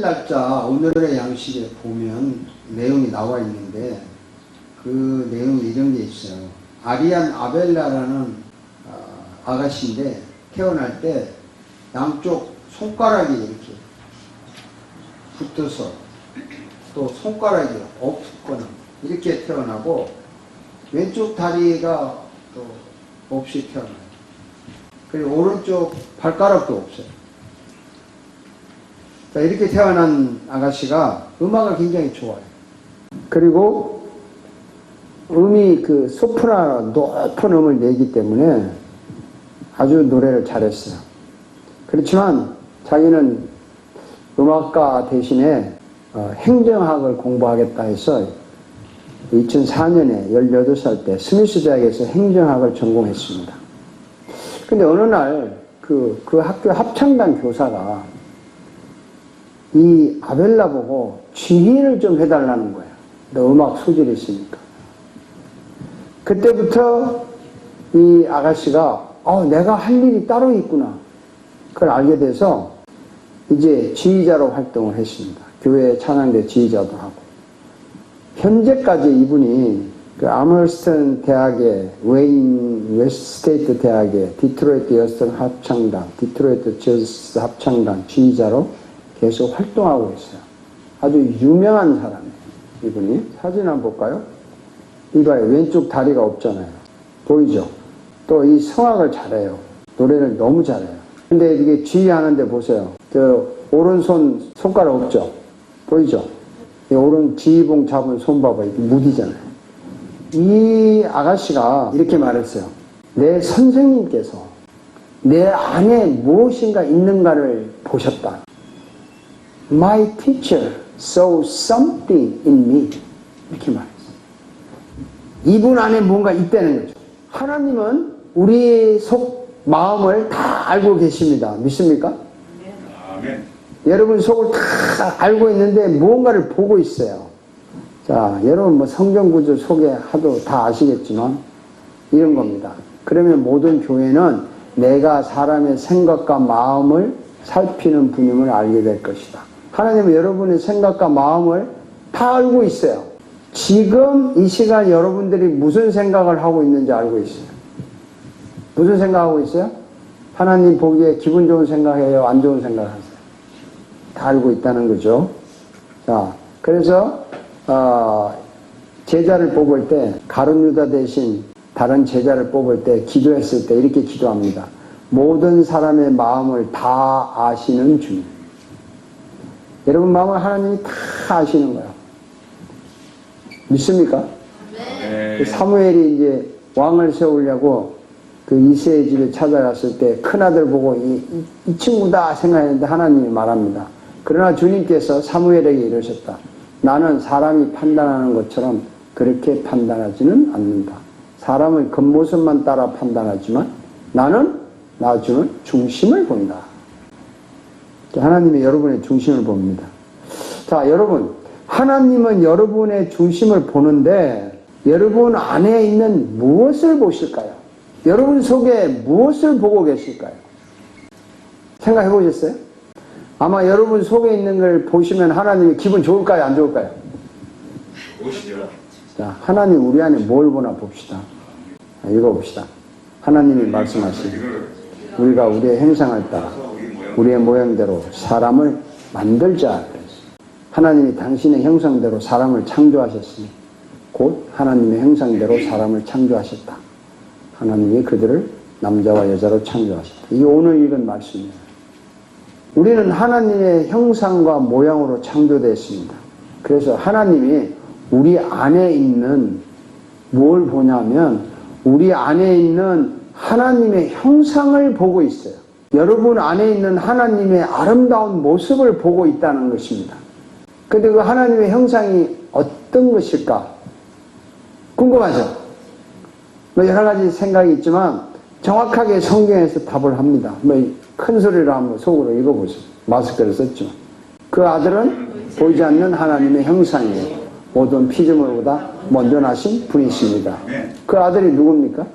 날짜 오늘의 양식에 보면 내용이 나와 있는데 그 내용이 이런 게 있어요. 아리안 아벨라라는 아가씨인데 태어날 때 양쪽 손가락이 이렇게 붙어서 또 손가락이 없거나 이렇게 태어나고 왼쪽 다리가 또 없이 태어나요. 그리고 오른쪽 발가락도 없어요. 자, 이렇게 태어난 아가씨가 음악을 굉장히 좋아해요. 그리고 음이 그 소프라노 높은 음을 내기 때문에 아주 노래를 잘했어요. 그렇지만 자기는 음악가 대신에 행정학을 공부하겠다 해서 2004년에 18살 때 스미스 대학에서 행정학을 전공했습니다. 근데 어느 날 그 학교 합창단 교사가 이 아벨라 보고 지휘를 좀 해달라는 거예요. 너 음악 소질이 있으니까. 그때부터 이 아가씨가 내가 할 일이 따로 있구나. 그걸 알게 돼서 이제 지휘자로 활동을 했습니다. 교회 찬양대 지휘자도 하고. 현재까지 이분이 그 아머스턴 대학의 웨인 웨스트스테이트 대학의 디트로이트 여성 합창단, 디트로이트 저스 합창단 지휘자로 계속 활동하고 있어요. 아주 유명한 사람이에요. 이분이. 사진 한번 볼까요? 이봐요. 왼쪽 다리가 없잖아요. 보이죠? 또 이 성악을 잘해요. 노래를 너무 잘해요. 근데 이게 지휘하는데 보세요. 저 오른손 손가락 없죠? 보이죠? 이 오른 지휘봉 잡은 손 봐봐요. 무디잖아요. 이 아가씨가 이렇게 말했어요. 내 선생님께서 내 안에 무엇인가 있는가를 보셨다. My teacher saw something in me. 이렇게 말했어요. 이분 안에 뭔가 있다는 거죠. 하나님은 우리의 속 마음을 다 알고 계십니다. 믿습니까? 아멘. 여러분 속을 다 알고 있는데 무언가를 보고 있어요. 자, 여러분 뭐 성경 구절 소개하도 다 아시겠지만 이런 겁니다. 그러면 모든 교회는 내가 사람의 생각과 마음을 살피는 분임을 알게 될 것이다. 하나님은 여러분의 생각과 마음을 다 알고 있어요. 지금 이 시간 여러분들이 무슨 생각을 하고 있는지 알고 있어요. 무슨 생각하고 있어요? 하나님 보기에 기분 좋은 생각해요? 안 좋은 생각을 하세요? 다 알고 있다는 거죠. 자, 그래서 제자를 뽑을 때 가룟 유다 대신 다른 제자를 뽑을 때 기도했을 때 이렇게 기도합니다. 모든 사람의 마음을 다 아시는 주님. 여러분 마음을 하나님이 다 아시는 거예요. 믿습니까? 네. 사무엘이 이제 왕을 세우려고 그 이새의 집에 찾아갔을 때 큰아들 보고 이 친구다 생각했는데 하나님이 말합니다. 그러나 주님께서 사무엘에게 이러셨다. 나는 사람이 판단하는 것처럼 그렇게 판단하지는 않는다. 사람의 겉모습만 따라 판단하지만 나는 나중에 중심을 본다. 하나님이 여러분의 중심을 봅니다. 자, 여러분, 하나님은 여러분의 중심을 보는데 여러분 안에 있는 무엇을 보실까요? 여러분 속에 무엇을 보고 계실까요? 생각해 보셨어요? 아마 여러분 속에 있는 걸 보시면 하나님이 기분 좋을까요? 안 좋을까요? 보시죠. 자, 하나님 우리 안에 뭘 보나 봅시다. 읽어봅시다. 하나님이 말씀하신 우리가 우리의 형상을 따라 우리의 모양대로 사람을 만들자. 하나님이 당신의 형상대로 사람을 창조하셨으니 곧 하나님의 형상대로 사람을 창조하셨다. 하나님이 그들을 남자와 여자로 창조하셨다. 이게 오늘 읽은 말씀이에요. 우리는 하나님의 형상과 모양으로 창조되었습니다. 그래서 하나님이 우리 안에 있는 뭘 보냐면 우리 안에 있는 하나님의 형상을 보고 있어요. 여러분 안에 있는 하나님의 아름다운 모습을 보고 있다는 것입니다. 근데 그 하나님의 형상이 어떤 것일까? 궁금하죠? 뭐 여러 가지 생각이 있지만 정확하게 성경에서 답을 합니다. 뭐 큰 소리로 한번 속으로 읽어보세요. 마스크를 썼죠. 그 아들은 보이지 않는 하나님의 형상이에요. 모든 피조물보다 먼저 나신 분이십니다. 그 아들이 누굽니까?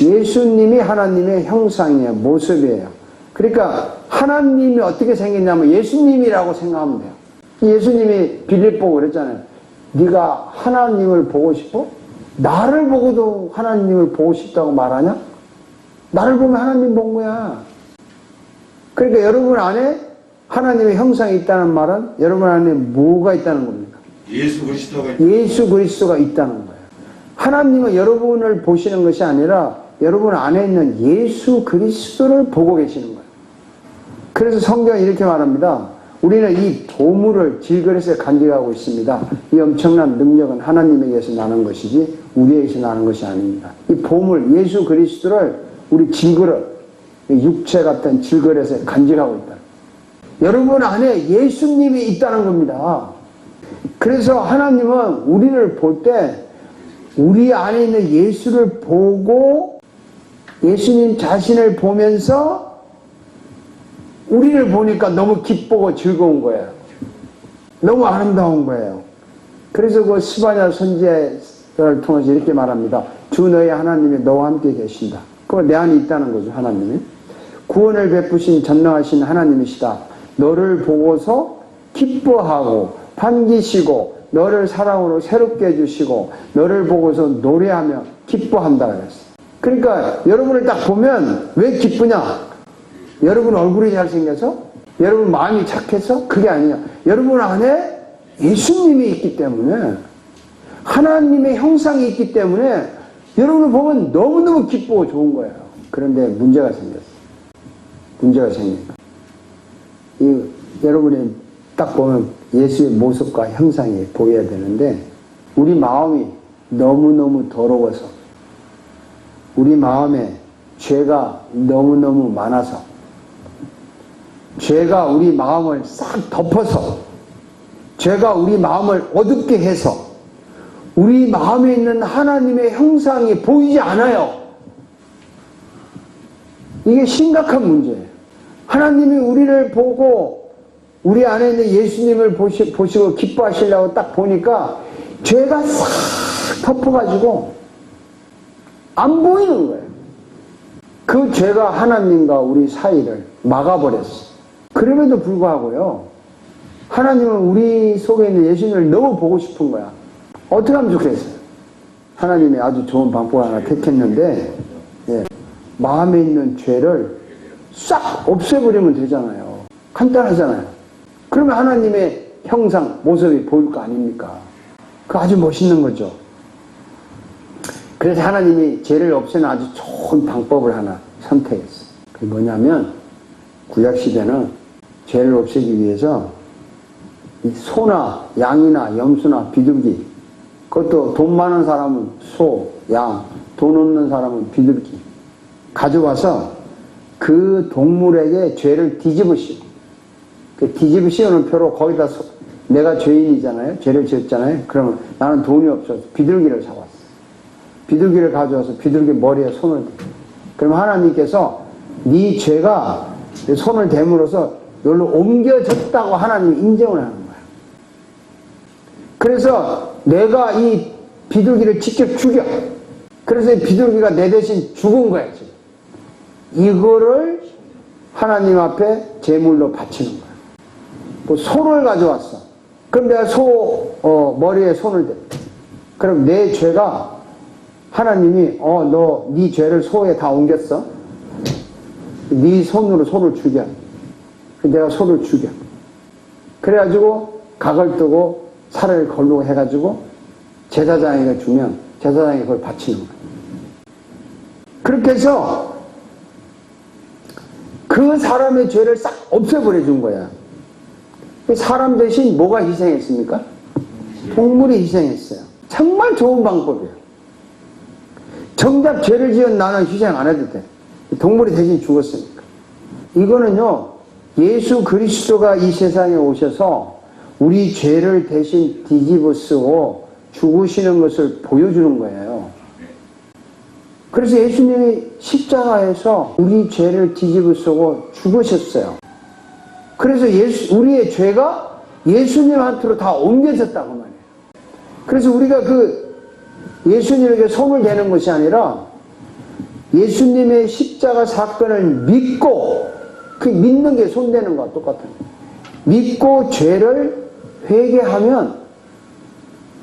예수님이 하나님의 형상이에요. 모습이에요. 그러니까 하나님이 어떻게 생겼냐면 예수님이라고 생각하면 돼요. 예수님이 빌립 보고 그랬잖아요. 네가 하나님을 보고 싶어? 나를 보고도 하나님을 보고 싶다고 말하냐? 나를 보면 하나님 본 거야. 그러니까 여러분 안에 하나님의 형상이 있다는 말은 여러분 안에 뭐가 있다는 겁니까? 예수 그리스도가 예수 그리스도가 있다는 거예요. 하나님은 여러분을 보시는 것이 아니라 여러분 안에 있는 예수 그리스도를 보고 계시는 거예요. 그래서 성경이 이렇게 말합니다. 우리는 이 보물을 질그릇에 간직하고 있습니다. 이 엄청난 능력은 하나님에게서 나는 것이지 우리에게서 나는 것이 아닙니다. 이 보물 예수 그리스도를 우리 질그릇, 육체 같은 질그릇에 간직하고 있다. 여러분 안에 예수님이 있다는 겁니다. 그래서 하나님은 우리를 볼 때 우리 안에 있는 예수를 보고 예수님 자신을 보면서 우리를 보니까 너무 기쁘고 즐거운 거예요. 너무 아름다운 거예요. 그래서 그 스바냐 선지자를 통해서 이렇게 말합니다. 주 너의 하나님이 너와 함께 계신다. 그거 내 안에 있다는 거죠. 하나님이. 구원을 베푸신 전능하신 하나님이시다. 너를 보고서 기뻐하고 반기시고 너를 사랑으로 새롭게 해주시고 너를 보고서 노래하며 기뻐한다 그랬어요. 그러니까 여러분을 딱 보면 왜 기쁘냐? 여러분 얼굴이 잘생겨서? 여러분 마음이 착해서? 그게 아니야. 여러분 안에 예수님이 있기 때문에 하나님의 형상이 있기 때문에 여러분을 보면 너무너무 기쁘고 좋은 거예요. 그런데 문제가 생겼어요. 문제가 생깁니다. 여러분이 딱 보면 예수의 모습과 형상이 보여야 되는데 우리 마음이 너무너무 더러워서 우리 마음에 죄가 너무너무 많아서 죄가 우리 마음을 싹 덮어서 죄가 우리 마음을 어둡게 해서 우리 마음에 있는 하나님의 형상이 보이지 않아요. 이게 심각한 문제예요. 하나님이 우리를 보고 우리 안에 있는 예수님을 보시고 기뻐하시려고 딱 보니까 죄가 싹 덮어가지고 안 보이는 거예요. 그 죄가 하나님과 우리 사이를 막아버렸어요. 그럼에도 불구하고요. 하나님은 우리 속에 있는 예수님을 너무 보고 싶은 거야. 어떻게 하면 좋겠어요? 하나님이 아주 좋은 방법을 하나 택했는데 마음에 있는 죄를 싹 없애버리면 되잖아요. 간단하잖아요. 그러면 하나님의 형상, 모습이 보일 거 아닙니까? 그거 아주 멋있는 거죠. 그래서 하나님이 죄를 없애는 아주 좋은 방법을 하나 선택했어요. 그게 뭐냐면 구약시대는 죄를 없애기 위해서 이 소나 양이나 염소나 비둘기, 그것도 돈 많은 사람은 소, 양, 돈 없는 사람은 비둘기 가져와서 그 동물에게 죄를 뒤집으시고 그 뒤집으시는 표로 거기다 내가 죄인이잖아요. 죄를 지었잖아요. 그러면 나는 돈이 없어서 비둘기를 사왔어. 비둘기를 가져와서 비둘기 머리에 손을 대. 그럼 하나님께서 네 죄가 손을 댐으로써 너로 옮겨졌다고 하나님이 인정을 하는 거야. 그래서 내가 이 비둘기를 직접 죽여. 그래서 이 비둘기가 내 대신 죽은 거야. 지금. 이거를 하나님 앞에 제물로 바치는 거야. 뭐 소를 가져왔어. 그럼 내가 소 머리에 손을 대. 그럼 내 죄가 하나님이 너 네 죄를 소에 다 옮겼어. 네 손으로 소를 죽여. 내가 소를 죽여. 그래가지고 각을 뜨고 살을 걸고 해가지고 제사장에게 주면 제사장이 그걸 바치는 거야. 그렇게 해서 그 사람의 죄를 싹 없애버려 준 거야. 사람 대신 뭐가 희생했습니까? 동물이 희생했어요. 정말 좋은 방법이에요. 정작 죄를 지은 나는 희생 안 해도 돼. 동물이 대신 죽었으니까. 이거는요, 예수 그리스도가 이 세상에 오셔서 우리 죄를 대신 뒤집어 쓰고 죽으시는 것을 보여주는 거예요. 그래서 예수님이 십자가에서 우리 죄를 뒤집어 쓰고 죽으셨어요. 그래서 우리의 죄가 예수님한테로 다 옮겨졌다고 말이에요. 그래서 우리가 그 예수님에게 손을 대는 것이 아니라 예수님의 십자가 사건을 믿고 그 믿는 게 손대는 거와 똑같아요. 믿고 죄를 회개하면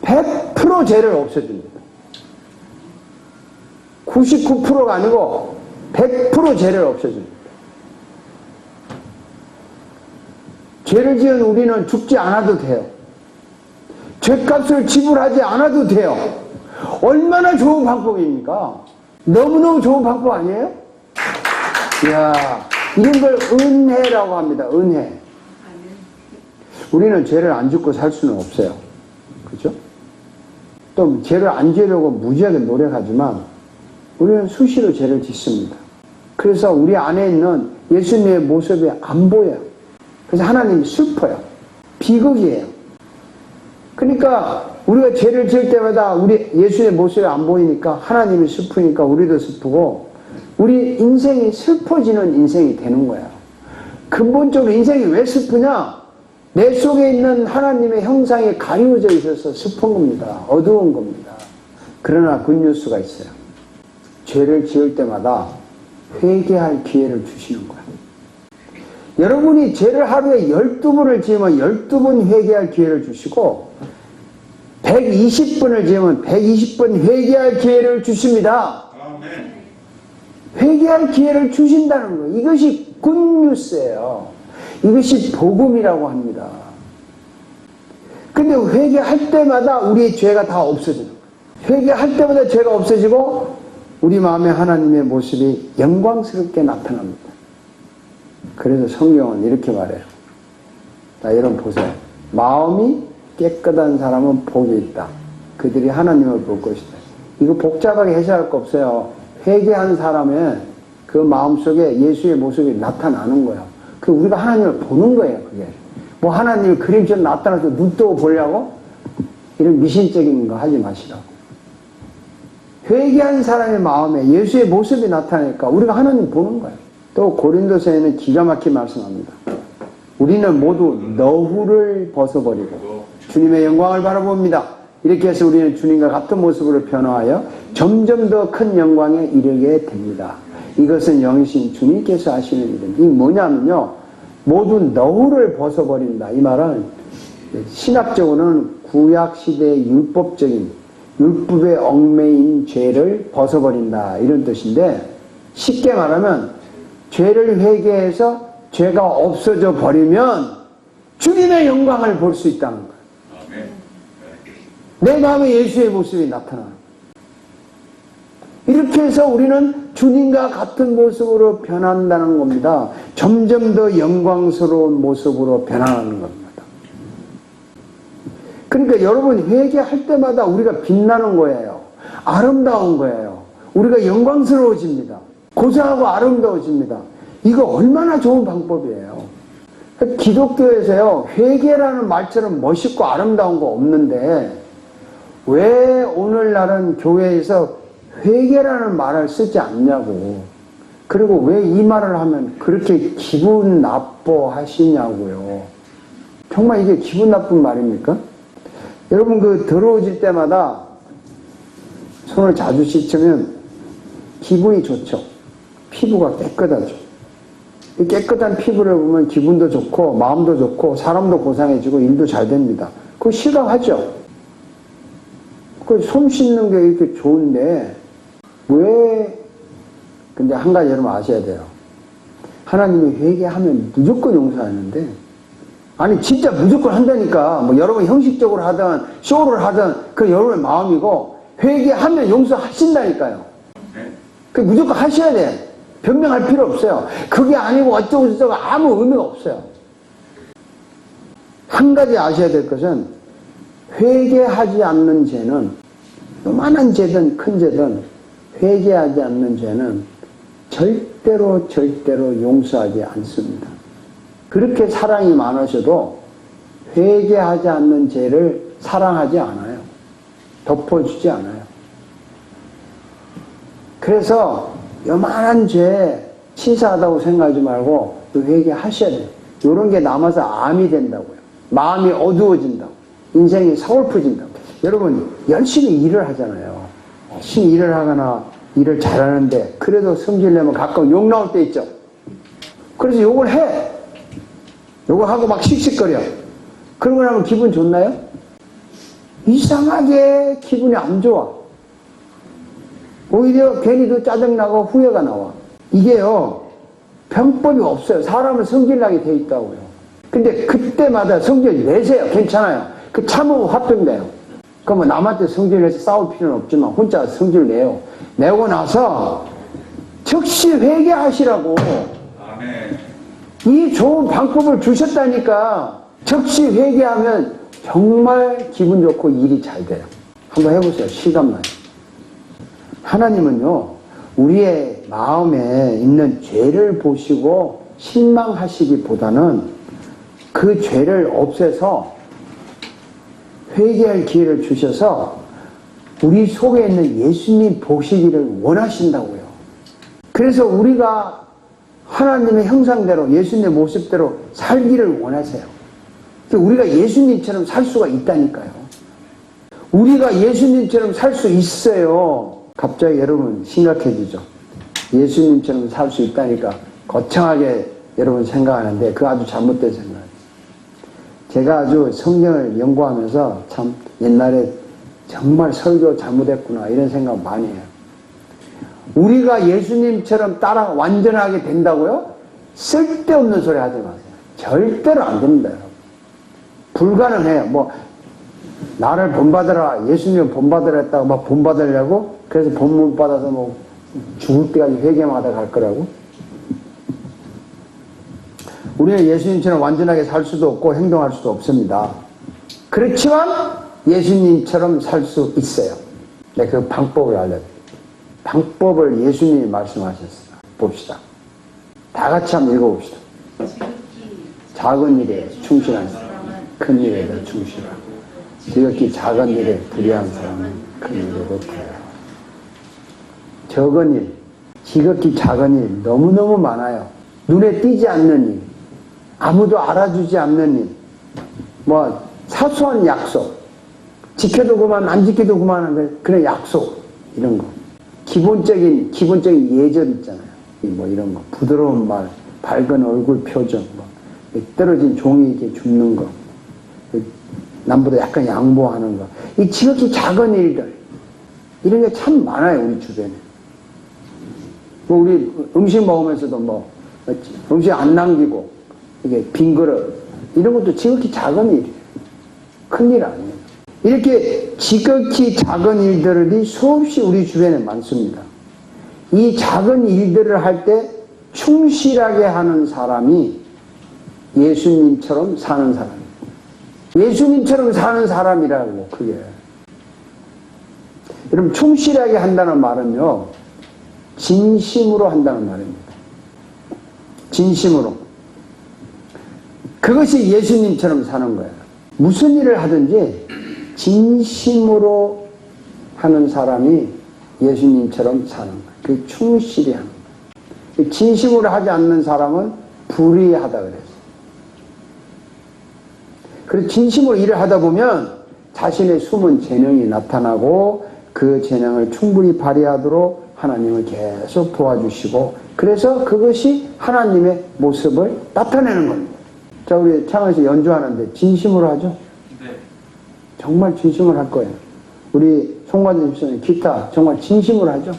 100% 죄를 없애줍니다. 99%가 아니고 100% 죄를 없애줍니다. 죄를 지은 우리는 죽지 않아도 돼요. 죄값을 지불하지 않아도 돼요. 얼마나 좋은 방법입니까? 너무너무 좋은 방법 아니에요? 이야, 이런 걸 은혜라고 합니다. 은혜. 우리는 죄를 안 짓고 살 수는 없어요. 그죠? 또 죄를 안 지으려고 무지하게 노력하지만 우리는 수시로 죄를 짓습니다. 그래서 우리 안에 있는 예수님의 모습이 안 보여요. 그래서 하나님이 슬퍼요. 비극이에요. 그러니까 우리가 죄를 지을 때마다 우리 예수의 모습이 안 보이니까 하나님이 슬프니까 우리도 슬프고 우리 인생이 슬퍼지는 인생이 되는 거예요. 근본적으로 인생이 왜 슬프냐? 내 속에 있는 하나님의 형상이 가리워져 있어서 슬픈 겁니다. 어두운 겁니다. 그러나 굿뉴스가 있어요. 죄를 지을 때마다 회개할 기회를 주시는 거예요. 여러분이 죄를 하루에 12번을 지으면 12번 회개할 기회를 주시고 120번을 지으면 120번 회개할 기회를 주십니다. 아멘. 회개할 기회를 주신다는 거예요. 이것이 굿뉴스예요. 이것이 복음이라고 합니다. 근데 회개할 때마다 우리의 죄가 다 없어지는 거예요. 회개할 때마다 죄가 없어지고 우리 마음에 하나님의 모습이 영광스럽게 나타납니다. 그래서 성경은 이렇게 말해요. 자, 여러분 보세요. 마음이 깨끗한 사람은 복이 있다. 그들이 하나님을 볼 것이다. 이거 복잡하게 해석할 거 없어요. 회개한 사람의 그 마음속에 예수의 모습이 나타나는 거예요. 그 우리가 하나님을 보는 거예요. 그게 뭐 하나님이 그림처럼 나타나서 눈 뜨고 보려고 이런 미신적인 거 하지 마시라고. 회개한 사람의 마음에 예수의 모습이 나타나니까 우리가 하나님 보는 거예요. 또 고린도서에는 기가 막히게 말씀합니다. 우리는 모두 너후를 벗어버리고 주님의 영광을 바라봅니다. 이렇게 해서 우리는 주님과 같은 모습으로 변화하여 점점 더 큰 영광에 이르게 됩니다. 이것은 영이신 주님께서 하시는 일입니다. 이게 뭐냐면요, 모두 너후를 벗어버린다. 이 말은 신학적으로는 구약시대의 율법적인 율법에 얽매인 죄를 벗어버린다 이런 뜻인데, 쉽게 말하면 죄를 회개해서 죄가 없어져 버리면 주님의 영광을 볼 수 있다는 거예요. 내 마음에 예수의 모습이 나타나는 거예요. 이렇게 해서 우리는 주님과 같은 모습으로 변한다는 겁니다. 점점 더 영광스러운 모습으로 변화하는 겁니다. 그러니까 여러분 회개할 때마다 우리가 빛나는 거예요. 아름다운 거예요. 우리가 영광스러워집니다. 고상하고 아름다워집니다. 이거 얼마나 좋은 방법이에요. 기독교에서요, 회개라는 말처럼 멋있고 아름다운 거 없는데 왜 오늘날은 교회에서 회개라는 말을 쓰지 않냐고. 그리고 왜 이 말을 하면 그렇게 기분 나빠하시냐고요. 정말 이게 기분 나쁜 말입니까? 여러분 그 더러워질 때마다 손을 자주 씻으면 기분이 좋죠. 피부가 깨끗하죠. 이 깨끗한 피부를 보면 기분도 좋고 마음도 좋고 사람도 고상해지고 일도 잘 됩니다. 그거 실감하죠. 그 손 씻는 게 이렇게 좋은데 왜? 근데 한 가지 여러분 아셔야 돼요. 하나님이 회개하면 무조건 용서하는데, 아니 진짜 무조건 한다니까. 뭐 여러분 형식적으로 하든 쇼를 하든 그 여러분의 마음이고, 회개하면 용서하신다니까요. 그 무조건 하셔야 돼. 변명할 필요 없어요. 그게 아니고 어쩌고 저쩌고 아무 의미가 없어요. 한 가지 아셔야 될 것은 회개하지 않는 죄는, 요만한 죄든 큰 죄든 회개하지 않는 죄는 절대로 용서하지 않습니다. 그렇게 사랑이 많으셔도 회개하지 않는 죄를 사랑하지 않아요. 덮어주지 않아요. 그래서 요만한 죄 치사하다고 생각하지 말고 회개하셔야 돼요. 이런 게 남아서 암이 된다고요. 마음이 어두워진다고. 인생이 서글퍼진다고. 여러분 열심히 일을 하잖아요. 열심히 일을 하거나 일을 잘하는데 그래도 성질내면 가끔 욕 나올 때 있죠. 그래서 욕을 해. 욕을 하고 막 씩씩거려. 그러고 나면 기분 좋나요? 이상하게 기분이 안 좋아. 오히려 괜히 더 짜증나고 후회가 나와. 이게요, 병법이 없어요. 사람을 성질나게 돼 있다고요. 근데 그때마다 성질 내세요. 괜찮아요. 그 참으면 화병 내요. 그러면 남한테 성질 내서 싸울 필요는 없지만 혼자 성질 내요. 내고 나서 즉시 회개하시라고. 아멘. 이 좋은 방법을 주셨다니까. 즉시 회개하면 정말 기분 좋고 일이 잘 돼요. 한번 해보세요. 시간만. 하나님은요, 우리의 마음에 있는 죄를 보시고 실망하시기보다는 그 죄를 없애서 회개할 기회를 주셔서 우리 속에 있는 예수님 보시기를 원하신다고요. 그래서 우리가 하나님의 형상대로 예수님의 모습대로 살기를 원하세요. 우리가 예수님처럼 살 수가 있다니까요. 우리가 예수님처럼 살 수 있어요. 갑자기 여러분 심각해지죠. 예수님처럼 살 수 있다니까 거창하게 여러분 생각하는데 그거 아주 잘못된 생각이에요. 제가 아주 성경을 연구하면서 참 옛날에 정말 설교 잘못했구나 이런 생각 많이 해요. 우리가 예수님처럼 따라 완전하게 된다고요? 쓸데없는 소리 하지 마세요. 절대로 안 됩니다, 여러분. 불가능해요. 뭐 나를 본받으라, 예수님 본받으라 했다고 막 본받으려고 그래서 본 못 받아서 뭐 죽을 때까지 회개마다 갈 거라고? 우리는 예수님처럼 완전하게 살 수도 없고 행동할 수도 없습니다. 그렇지만 예수님처럼 살 수 있어요. 네, 그 방법을 알려드릴게요. 방법을 예수님이 말씀하셨어요. 봅시다. 다 같이 한번 읽어봅시다. 작은 일에 충실한 사람, 큰 일에도 충실하고 지극히 작은 일에 불의한 사람은 큰 일에도 불의하고. 적은 일, 지극히 작은 일 너무너무 많아요. 눈에 띄지 않는 일, 아무도 알아주지 않는 일, 뭐 사소한 약속, 지켜도 그만 안 지켜도 그만한 그런 약속 이런 거, 기본적인 예절 있잖아요. 뭐 이런 거, 부드러운 말, 밝은 얼굴 표정, 뭐 떨어진 종이에게 줍는 거, 남보다 약간 양보하는 거, 이 지극히 작은 일들 이런 게 참 많아요 우리 주변에. 뭐 우리 음식 먹으면서도 뭐 음식 안 남기고 이게 빈 그릇 이런 것도 지극히 작은 일이에요. 큰일 아니에요. 이렇게 지극히 작은 일들이 수없이 우리 주변에 많습니다. 이 작은 일들을 할 때 충실하게 하는 사람이 예수님처럼 사는 사람이에요. 예수님처럼 사는 사람이라고 그게. 여러분 충실하게 한다는 말은요, 진심으로 한다는 말입니다. 진심으로. 그것이 예수님처럼 사는 거예요. 무슨 일을 하든지 진심으로 하는 사람이 예수님처럼 사는 거예요. 그게 충실히 하는 거예요. 진심으로 하지 않는 사람은 불의하다 그랬어요. 그래서 진심으로 일을 하다 보면 자신의 숨은 재능이 나타나고 그 재능을 충분히 발휘하도록 하나님을 계속 도와주시고, 그래서 그것이 하나님의 모습을 나타내는 겁니다. 자, 우리 창원에서 연주하는데 진심으로 하죠? 네. 정말 진심으로 할 거예요. 우리 송관진 집사님 기타 정말 진심으로 하죠?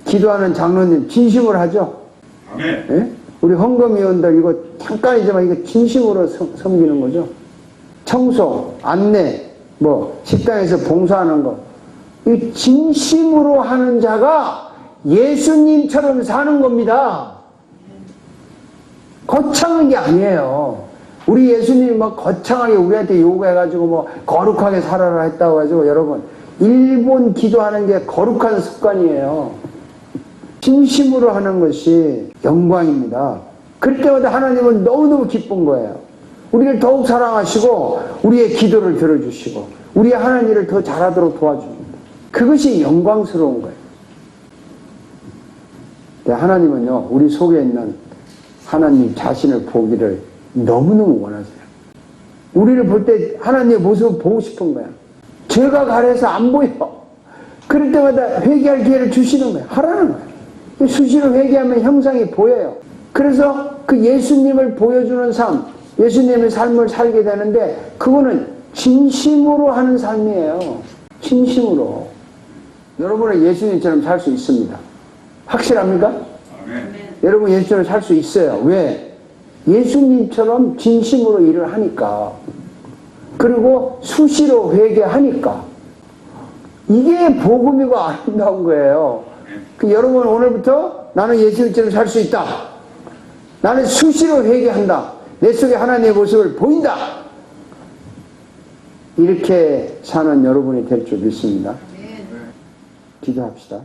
기도하는 장로님 진심으로 하죠? 아멘. 예? 우리 헌금위원들 이거 잠깐이지만 이거 진심으로 섬기는 거죠? 청소, 안내, 뭐 식당에서 봉사하는 거, 이 진심으로 하는 자가 예수님처럼 사는 겁니다. 거창한 게 아니에요. 우리 예수님이 막 거창하게 우리한테 요구해가지고 뭐 거룩하게 살아라 했다고 해가지고 여러분, 일본 기도하는 게 거룩한 습관이에요. 진심으로 하는 것이 영광입니다. 그럴 때마다 하나님은 너무너무 기쁜 거예요. 우리를 더욱 사랑하시고 우리의 기도를 들어주시고 우리의 하는 일을 더 잘하도록 도와줍니다. 그것이 영광스러운 거예요. 하나님은요, 우리 속에 있는 하나님 자신을 보기를 너무너무 원하세요. 우리를 볼 때 하나님의 모습을 보고 싶은 거야. 죄가 가려서 안 보여. 그럴 때마다 회개할 기회를 주시는 거예요. 하라는 거예요. 수시로 회개하면 형상이 보여요. 그래서 그 예수님을 보여주는 삶, 예수님의 삶을 살게 되는데 그거는 진심으로 하는 삶이에요. 진심으로. 여러분은 예수님처럼 살 수 있습니다. 확실합니까? 아멘. 여러분 예수님처럼 살 수 있어요. 왜? 예수님처럼 진심으로 일을 하니까. 그리고 수시로 회개하니까. 이게 복음이고 아름다운 거예요. 그 여러분 오늘부터 나는 예수님처럼 살 수 있다. 나는 수시로 회개한다. 내 속에 하나님의 모습을 보인다. 이렇게 사는 여러분이 될 줄 믿습니다. 기도합시다.